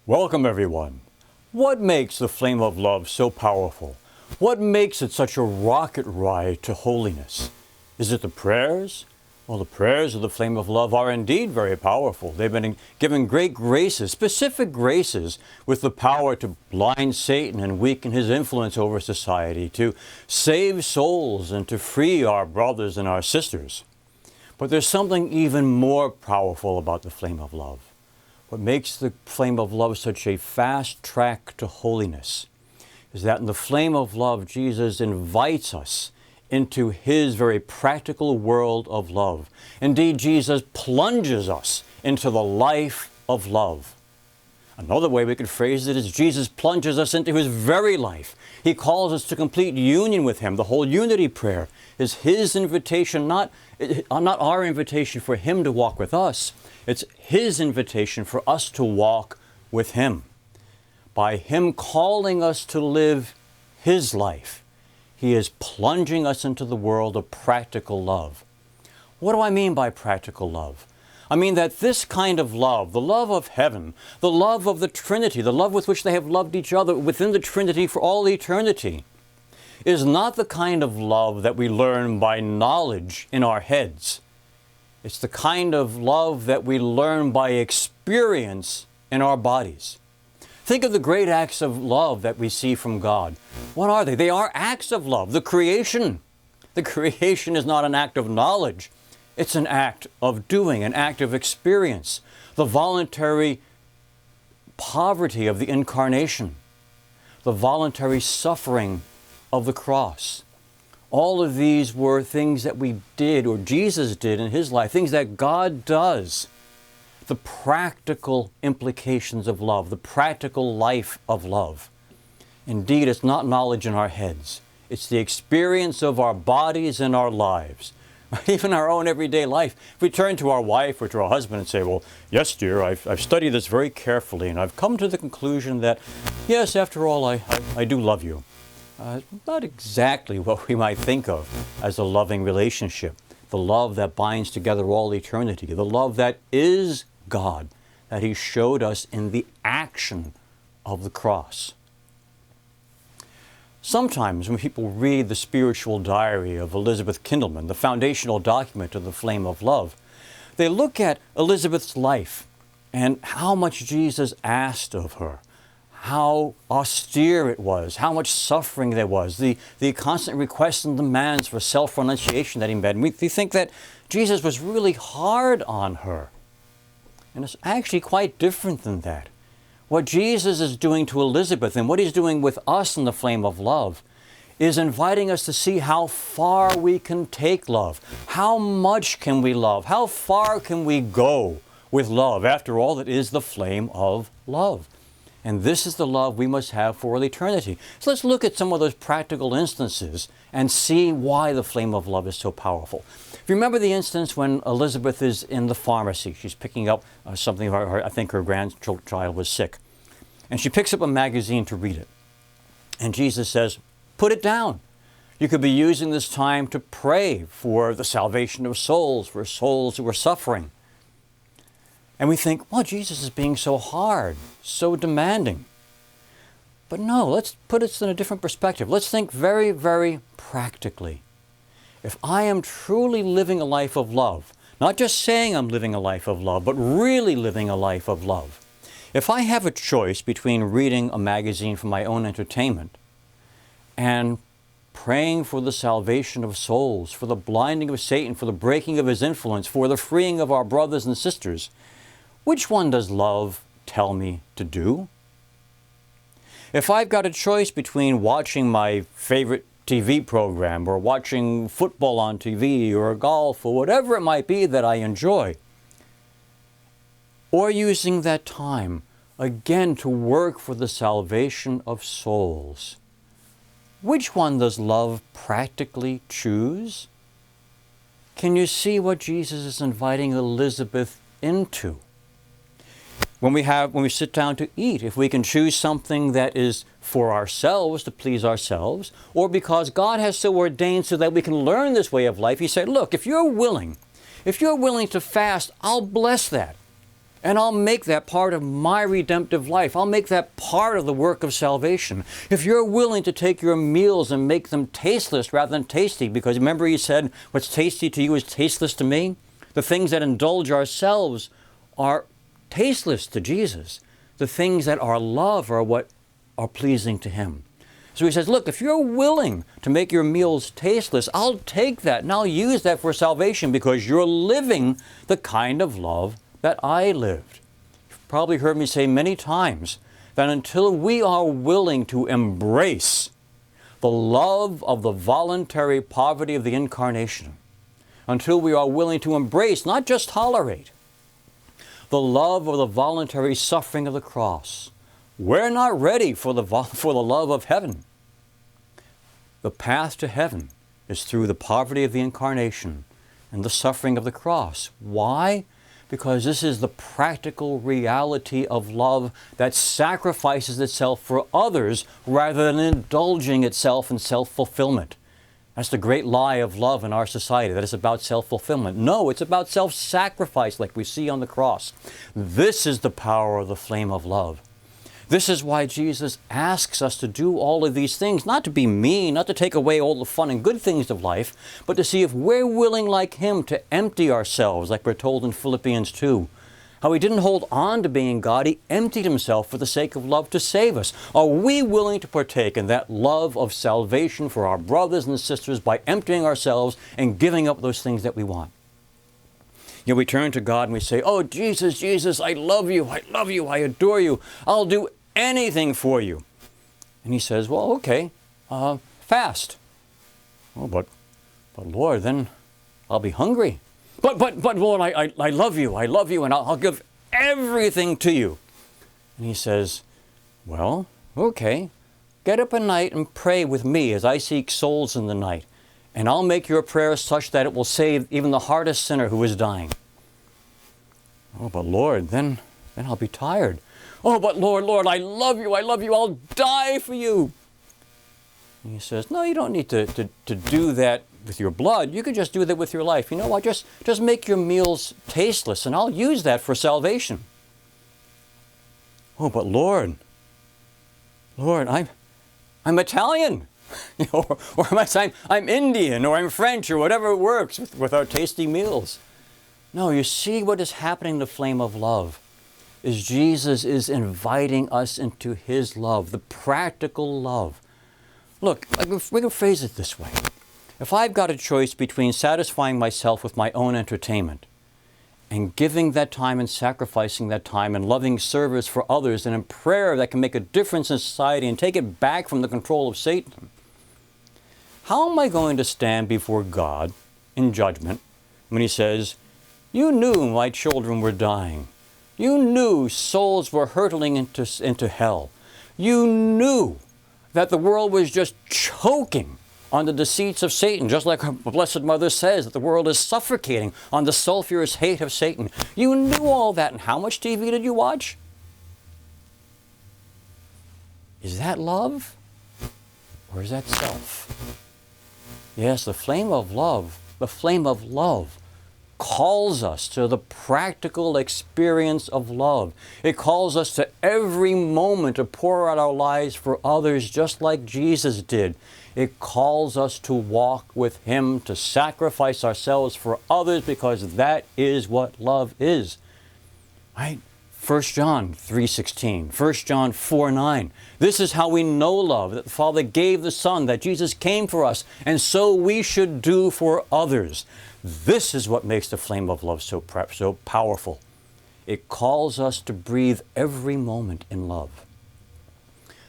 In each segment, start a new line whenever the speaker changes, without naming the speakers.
Welcome, everyone. What makes the flame of love so powerful? What makes it such a rocket ride to holiness? Is it the prayers? Well, the prayers of the flame of love are indeed very powerful. They've been given great graces, specific graces, with the power to blind Satan and weaken his influence over society, to save souls and to free our brothers and our sisters. But there's something even more powerful about the flame of love. What makes the flame of love such a fast track to holiness is that in the flame of love, Jesus invites us into his very practical world of love. Indeed, Jesus plunges us into the life of love. Another way we could phrase it is Jesus plunges us into his very life. He calls us to complete union with him. The whole unity prayer is his invitation, not our invitation for him to walk with us. It's his invitation for us to walk with him. By him calling us to live his life, he is plunging us into the world of practical love. What do I mean by practical love? I mean that this kind of love, the love of heaven, the love of the Trinity, the love with which they have loved each other within the Trinity for all eternity, is not the kind of love that we learn by knowledge in our heads. It's the kind of love that we learn by experience in our bodies. Think of the great acts of love that we see from God. What are they? They are acts of love. The creation. The creation is not an act of knowledge. It's an act of doing, an act of experience. The voluntary poverty of the incarnation. The voluntary suffering of the cross. All of these were things that we did, or Jesus did in his life, things that God does. The practical implications of love, the practical life of love. Indeed, it's not knowledge in our heads. It's the experience of our bodies and our lives. Even our own everyday life. If we turn to our wife or to our husband and say, well, yes, dear, I've studied this very carefully and I've come to the conclusion that, yes, after all, I do love you. Not exactly what we might think of as a loving relationship. The love that binds together all eternity. The love that is God, that he showed us in the action of the cross. Sometimes when people read the spiritual diary of Elizabeth Kindleman, the foundational document of the flame of love, they look at Elizabeth's life and how much Jesus asked of her, how austere it was, how much suffering there was, the constant requests and demands for self-renunciation that he made. And we think that Jesus was really hard on her. And it's actually quite different than that. What Jesus is doing to Elizabeth and what he's doing with us in the flame of love is inviting us to see how far we can take love. How much can we love? How far can we go with love? After all, it is the flame of love. And this is the love we must have for all eternity. So let's look at some of those practical instances and see why the flame of love is so powerful. If you remember the instance when Elizabeth is in the pharmacy, she's picking up something, I think her grandchild was sick. And she picks up a magazine to read it. And Jesus says, put it down. You could be using this time to pray for the salvation of souls, for souls who are suffering. And we think, well, Jesus is being so hard, so demanding. But no, let's put it in a different perspective. Let's think very, very practically. If I am truly living a life of love, not just saying I'm living a life of love, but really living a life of love, if I have a choice between reading a magazine for my own entertainment and praying for the salvation of souls, for the blinding of Satan, for the breaking of his influence, for the freeing of our brothers and sisters, which one does love tell me to do? If I've got a choice between watching my favorite TV program or watching football on TV or golf or whatever it might be that I enjoy, or using that time again to work for the salvation of souls, which one does love practically choose? Can you see what Jesus is inviting Elizabeth into? When we sit down to eat, if we can choose something that is for ourselves, to please ourselves, or because God has so ordained so that we can learn this way of life, he said, look, if you're willing to fast, I'll bless that. And I'll make that part of my redemptive life. I'll make that part of the work of salvation. If you're willing to take your meals and make them tasteless rather than tasty, because remember he said, what's tasty to you is tasteless to me. The things that indulge ourselves are tasteless to Jesus. The things that are love are what are pleasing to him. So he says, look, if you're willing to make your meals tasteless, I'll take that and I'll use that for salvation because you're living the kind of love that I lived. You've probably heard me say many times that until we are willing to embrace the love of the voluntary poverty of the Incarnation, until we are willing to embrace, not just tolerate, the love of the voluntary suffering of the cross, we're not ready for the love of heaven. The path to heaven is through the poverty of the Incarnation and the suffering of the cross. Why? Because this is the practical reality of love that sacrifices itself for others rather than indulging itself in self-fulfillment. That's the great lie of love in our society, that it's about self-fulfillment. No, it's about self-sacrifice like we see on the cross. This is the power of the flame of love. This is why Jesus asks us to do all of these things, not to be mean, not to take away all the fun and good things of life, but to see if we're willing like him to empty ourselves, like we're told in Philippians 2. How he didn't hold on to being God, he emptied himself for the sake of love to save us. Are we willing to partake in that love of salvation for our brothers and sisters by emptying ourselves and giving up those things that we want? You know, we turn to God and we say, oh, Jesus, Jesus, I love you, I adore you, I'll do anything for you. And he says, well, okay, fast. Oh, but Lord, then I'll be hungry. But Lord, I love you, and I'll give everything to you. And he says, well, okay, get up at night and pray with me as I seek souls in the night. And I'll make your prayer such that it will save even the hardest sinner who is dying. Oh, but Lord, then I'll be tired. Oh, but Lord, I love you, I'll die for you. And he says, no, you don't need to do that with your blood. You could just do that with your life. You know what, just make your meals tasteless, and I'll use that for salvation. Oh, but Lord, I'm Italian. You know, or I'm Indian, or I'm French, or whatever works with our tasty meals. No, you see what is happening in the flame of love is Jesus is inviting us into his love, the practical love. Look, we can phrase it this way. If I've got a choice between satisfying myself with my own entertainment and giving that time and sacrificing that time and loving service for others and in prayer that can make a difference in society and take it back from the control of Satan, how am I going to stand before God in judgment when he says, you knew my children were dying. You knew souls were hurtling into hell. You knew that the world was just choking on the deceits of Satan, just like our Blessed Mother says, that the world is suffocating on the sulfurous hate of Satan. You knew all that, and how much TV did you watch? Is that love? Or is that self? Yes, the flame of love calls us to the practical experience of love. It calls us to every moment to pour out our lives for others just like Jesus did. It calls us to walk with him, to sacrifice ourselves for others because that is what love is. Right? 1 John 3:16, 1 John 4:9. This is how we know love, that the Father gave the Son, that Jesus came for us, and so we should do for others. This is what makes the flame of love so powerful. It calls us to breathe every moment in love,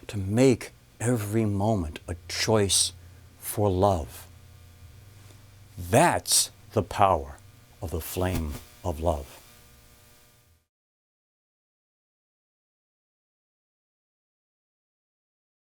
to make every moment a choice for love. That's the power of the flame of love.